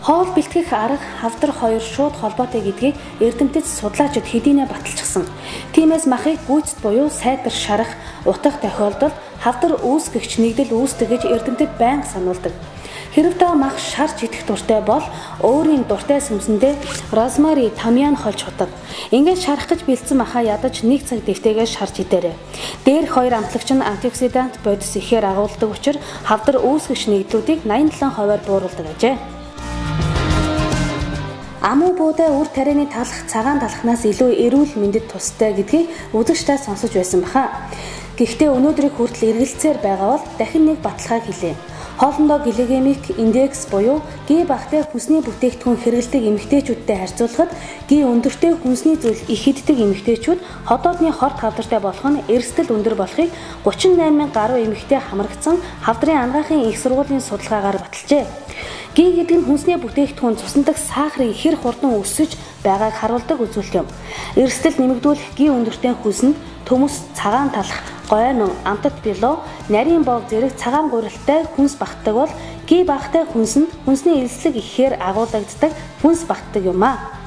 Хоол бэлтгэх арга хавдар хоёр шууд холбоотой гэдгийг эрдэмтэд судлаачид хэдийнэ баталчихсан. Тиймээс махыг гүйцэд буюу сайтар шарах, утах тохиолдолд хавдар үүсгэгч нэгдэл үүсдэг гэж эрдэмтэд байнга сануулдаг. Хэрв та мах шарж идэх дуртай бол өөрийн дуртай сүмсэндээ розмари, тамьян холж хутаг. Ингээд шарах гэж бэлдсэн махаа ядаж 1 цаг дэвтэйгээр шарж идээрэй. Дээрх хоёр амтлагч нь антиоксидант бодис ихээр агуулдаг учраас хавдар үүсгэгч нэгдлүүдийг 87%-аар бууруулдаг ажээ. Амуу буудай үр тарианы талах цагаан талхнаас илүү эрүүл мэндэд тустай гэдгийг үзэгчдээ сонсож байсан баха. Гэхдээ өнөөдрийг хүртэл эргэлзээр байгаа бол дахин нэг баталгааг хэлье. Хоолндоо гликемик индекс буюу гээ багтай хүнсний бүтээгдэхүүн хэрэглэдэг эмэгтэйчүүдтэй харьцуулахад гээ өндөртэй хүнсний зүйл их иддэг эмэгтэйчүүд ходоодны хорт хавдартай болох нь эрсдэл өндөр болохыг 38,000 гаруй эмэгтэй хамрагдсан хавдрын анагаахын их сургуулийн судалгаагаар баталжээ. Гээ гэдэг нь хүнсний бүтээгдэхүүн цусндах сахарыг ихэр хурдан өсөж байгааг харуулдаг үзүүлэлт юм. Эрсдэл нэмэгдүүлэх гээ өндөртэй хүнсэнд төмөс, цагаан талах, гойнон, амтат било, нарийн бов зэрэг цагаан гурилтай хүнс багтдаг бол гээ багтай хүнсэнд хүнсний элслэг ихээр агуулгаддаг хүнс багтдаг юм а.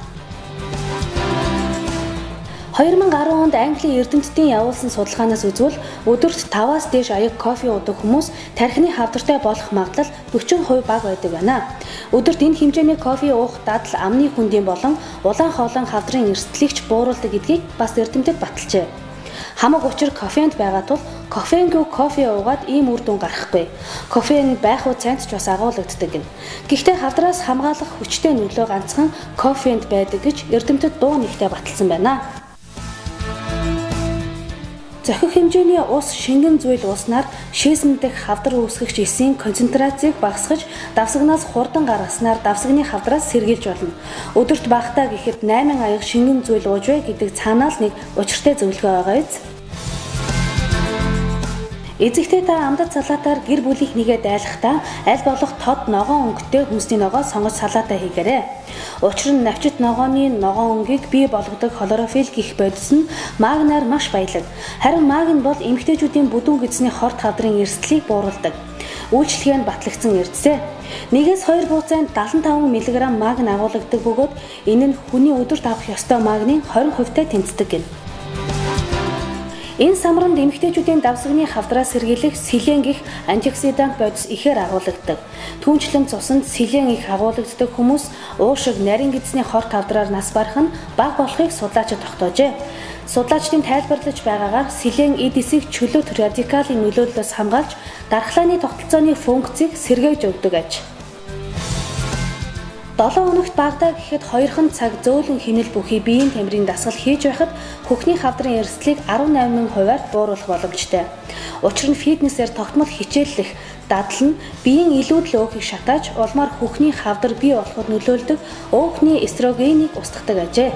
2010 онд Английн эрдэмтдийн явуулсан судалгаанаас үзвэл өдөрт 5-аас дээш аяг кофе уудаг хүмүүс тархины хавдартай болох магадлал 40% бага байдаг байна. Өдөрт энэ хэмжээний кофе уух дадал амны хүндийн болон улаан хоолой хавдрын эрсдлийг ч бууруулдаг гэдгийг бас эрдэмтэд баталжээ. Хамаг учир кофенд байгаа тул кофеингүй кофе уугаад ийм үр дүн гарахгүй. Кофеин байх хугацаанд ч бас агуулгаддаг гин. Гэхдээ хавдраас хамгаалах хүчтэй нөлөө ганцхан кофенд байдаг гэж эрдэмтэд дуу нэгтээ баталсан байна. Зохих хэмжээний ус шингэн зүйл уснаар шээсмдэх хавдар үүсгэгч эсийн концентрацийг багасгаж давсагнаас хурдан гаргаснаар давсагны хавдраас сэргийлж болно. Өдөрт багтаа гэхэд 8 аяг шингэн зүйл ууж бай гэдэг цаанаа л нэг учиртай зөвлөгөө байгаа биз. Эзэгтэй та амдат салаатаар гэр бүлийг нэгээд айлахдаа аль болох тод ногоон өнгөтэй хүнсний ногоо сонгож салаатаа хийгээрэй. Учир нь навчит ногооны ногоон өнгийг бий болгодог хлорофилл гэх бодис нь магнаар маш баялаг. Харин магн бол эмэгтэйчүүдийн бүдүүн гэзний хорт хавдрын эрсдлийг бууруулдаг. Үйлчлэгээ нь батлагдсан эрдэсээ. 1-2 буцаанд 75 мг магн агуулгадаг бөгөөд энэ нь хүний өдөрт авах ёстой магнын 20%-тай тэнцдэг гэнэ. Энэ самранд эмэгтэйчүүдийн давсагны хавдраас сэргийлэх селен гэх антиоксидант бодис ихээр агуулгадаг. Түүнчлэн цуснд селен их агуулгаддаг хүмүүс уушиг нарийн гэзний хорт хавдраар нас барах нь бага болохыг судлаачид тогтоожээ. Судлаачдын тайлбарлаж байгаагаар селен эд эсийг чөлөөт радикалын нөлөөллөөс хамгаалж дархлааны тогтолцооны функцийг сэргээж өгдөг аж. 7 хоногт багадаа гэхэд 2хан цаг зөөлөн хэмнэл бүхий биеийн тамирын дасгал хийж байхад хөхний хавдрын эрсдлийг 18 хувиар бууруулах боломжтой. Учир нь фитнесээр тогтмол хичээллэх, дадал нь биеийн илүүдл өөхийг шатааж улмаар хөхний хавдар бий болоход нөлөөлдөг өөхний эстрогенийг устгадаг ажээ.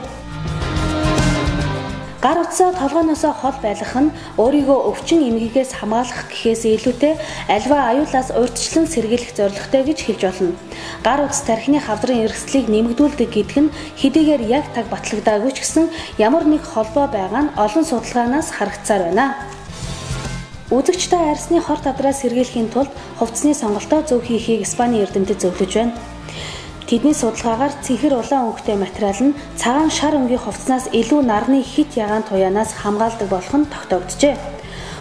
Гар утсаа толгойноосоо хол байлгах нь өөрийгөө өвчин эмгэгээс хамгаалах гэхээс илүүтэй альва аюулаас урьдчилан сэргийлэх зорилготой гэж хэлж болно. Гар утас тархины хавдрын эрсдлийг нэмэгдүүлдэг гэдэг нь хэдийгээр яг таг батлагдаагүй ч гэсэн ямар нэг холбоо байгаа нь олон судалгаанаас харагдсаар байна. Үзэгчтэй арьсны хорт хавдраа сэргийлэхийн тулд хувцсны сонголтоо зөв хийхийг Испаний эрдэмтэд зөвлөж байна. Тэдний судалгаагаар цэнхэр улаан өнгөтэй материал нь цагаан шар өнгийн хувцснаас илүү нарны хит ягаан туяанаас хамгаалдаг болох нь тогтогджээ.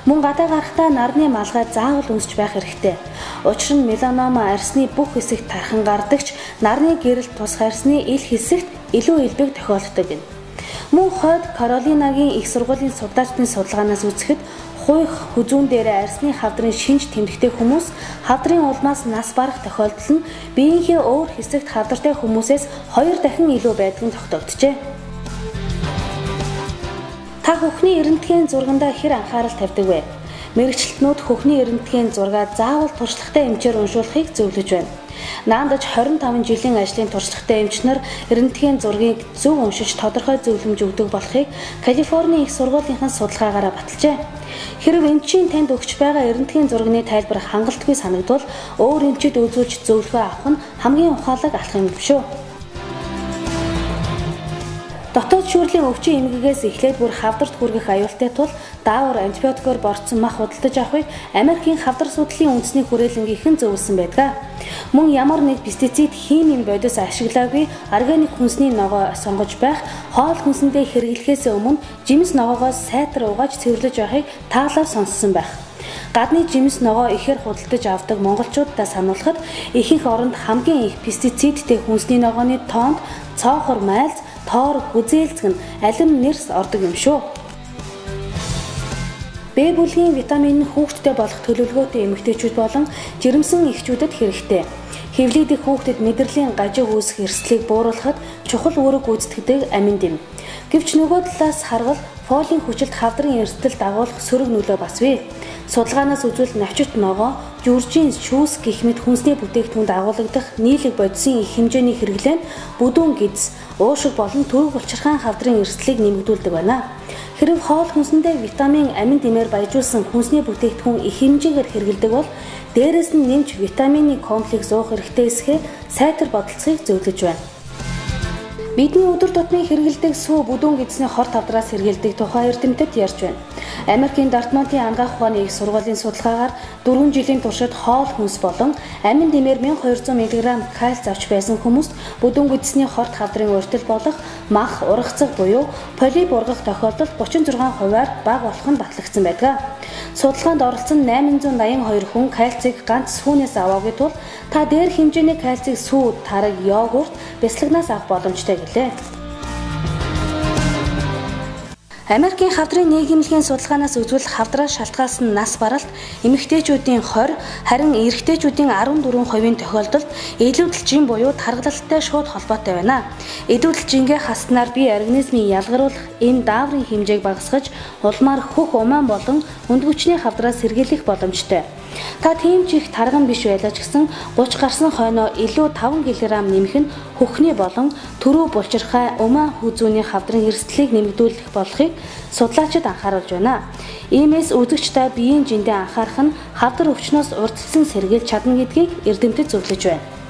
Мөн гадаа гарахдаа нарны малгай заавал үнсэж байх хэрэгтэй. Учир нь меланома арьсны бүх хэсэгт тархан гардагч нарны гэрэлт тусах арьсны ил хэсэгт илүү элбэг тохиолддог гэнэ. Мөн хойд Каролинагийн их сургуулийн судлаачдын судалгаанаас үзэхэд хуйх хүзүүн дээр арьсны хавдрын шинж тэмдэгтэй хүмүүс хавдрын улмаас нас барах тохиолдол нь биеийнхээ өөр хэсэгт хавдартай хүмүүсээс 2 дахин илүү байдаг нь тогтогджээ. Та хөхний эрентгийн зургандаа хэр анхаарал тавьдаг вэ? Мэргэжилтнүүд хөхний эрентгийн зургаа заавал туршлагатай эмчээр уншуулахыг зөвлөж байна. Наандаж 25 жилийн ажлын туршлагатай эмчнэр эрентгийн зургийг зөв уншиж тодорхой зөвлөмж өгдөг болохыг Калифорни их сургуулийнхаа судалгаагаараа баталжээ. Хэрв эмчийн танд өгч байгаа эрентгийн зургийн тайлбар хангалтгүй санагдвал өөр эмчид үзүүлж зөвлөгөө авах нь хамгийн ухаалаг алхам юм шүү. Дотоод шүүрлийн өвчин эмгэгээс эхлээд бүр хавдарт хүргэх аюултай тул даавар антибиотикоор борцсон мах худалдаж авахыг Америкийн хавдар судлалын үндэсний хүрээлэнгийн зөвлөсөн байдаг. Мөн ямар нэг пестицид, химийн бодис ашиглаагүй органик хүнсний ногоо сонгож байх, хоол хүнсэндээ хэрэглэхээс өмнө жимс ногоогоос сайтар угааж цэвэрлэж байхыг таалаар сонссон байх. Гадны жимс ногоо ихээр худалдаж авдаг монголчуудаа сануулхад ихэнх оронд хамгийн их пестицидтэй хүнсний ногооны тоонд цоохор майлз, тоор, гүзээлцэг нь алим нэрс ордог юм шүү. Б бүлгийн витамин нь хүүхдтэй болох төлөвлөгөөтэй эмэгтэйчүүд болон жирэмсэн эхчүүдэд хэрэгтэй. Хэвлийдэх хүүхдэд мэдрэлийн гажиг үүсэх эрсдлийг бууруулахад чухал үүрэг гүйцэтгэдэг амин дэм. Гэвч нөгөө талаас харвал фолийн хүчилт хавдрын эрсдэл дагуулах сөрөг нөлөө бас бий. Судалгаанаас үзвэл навчит ногоо, жүржийн шүүс гэх мэт хүнсний бүтээгдэхүүнд агуулгадах нийлэг бодисын их хэмжээний хэрэглээ нь бүдүүн гидс, уушиг болон төрөг булчирхаан хавдрын эрсдлийг нэмэгдүүлдэг байна. Хэрв хоол хүнсэндээ витамин, амин дэмээр баяжуулсан хүнсний бүтээгдэхүүн их хэмжээгээр хэрэглэдэг бол дээрээс нь нэмж витамины комплекс уух хэрэгтэй эсэхээ сайтар бодолцохыг зөвлөж байна. Бидний өдөр тутмын хэрэглэдэг сүү бүдүүн гидсний хорт хавдраас сэргийлдэг тухай эрдэмтэд ярьж байна. Америкийн Дартмутын ангаах ухааны их сургуулийн судалгаагаар 4 жилийн туршид хоол хүнс болон амин дэмээр 1200 мг кальц авч байсан хүмүүст бүдүүн гидсний хорт хавдрын уртил болох мах, ургацаг буюу полип ургах тохиолдол 36%-аар бага болох нь батлагдсан байдаг. Судалгаанд оролцсон 882 хүн кальцийг ганц сүүнээс аваагүй тул та дээр хэмжээний кальцийг сүү, тараг, йогурт, бяцлагнаас авах боломжтой гэлээ. Америкийн хавдрын нийгэмлэгийн судалгаанаас үзвэл хавдраас шалтгаалсан нас баралт эмэгтэйчүүдийн 20, харин эрэгтэйчүүдийн 14%-ийн тохиолдолд илүүдэлжин буюу тархалтай шууд холбоотой байна. Илүүдэлжингээ хаснаар бие организмын ялгаруулах энэ дааврын хэмжээг багасгаж улмаар хөх умаан болон өндгөчний хавдраас сэргийлэх боломжтой. Та тийм ч их тарган биш байлаа ч гэсэн 30 гарсан хойноо илүү 5 кг нэмэх нь хөхний болон төрөө булчирхай умаан хүзүүний хавдрын эрсдлийг нэмэгдүүлэх болохыг судлаачид анхааруулж байна. Иймээс үзэгч та биеийн жиндээ анхаарах нь хавдар өвчнөөс урьдчилан сэргийлж чадна гэдгийг эрдэмтэд зөвлөж байна.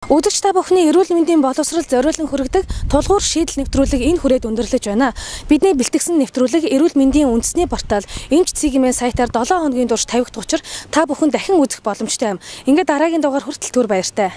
Үзэгч та бүхний эрүүл мэндийн боловсрол зориулан хүргэдэг тулгуур шийдэл нэвтрүүлэг энэ хүрээд өндөрлөж байна. Бидний бэлтгэсэн нэвтрүүлэг эрүүл мэндийн үндэсний портал эмч цэгийн сайтаар 7 хоногийн турш тавигдах учраас та бүхэн дахин үзэх боломжтой юм. Ингээд дараагийн дугаар хүртэл түр баяртай.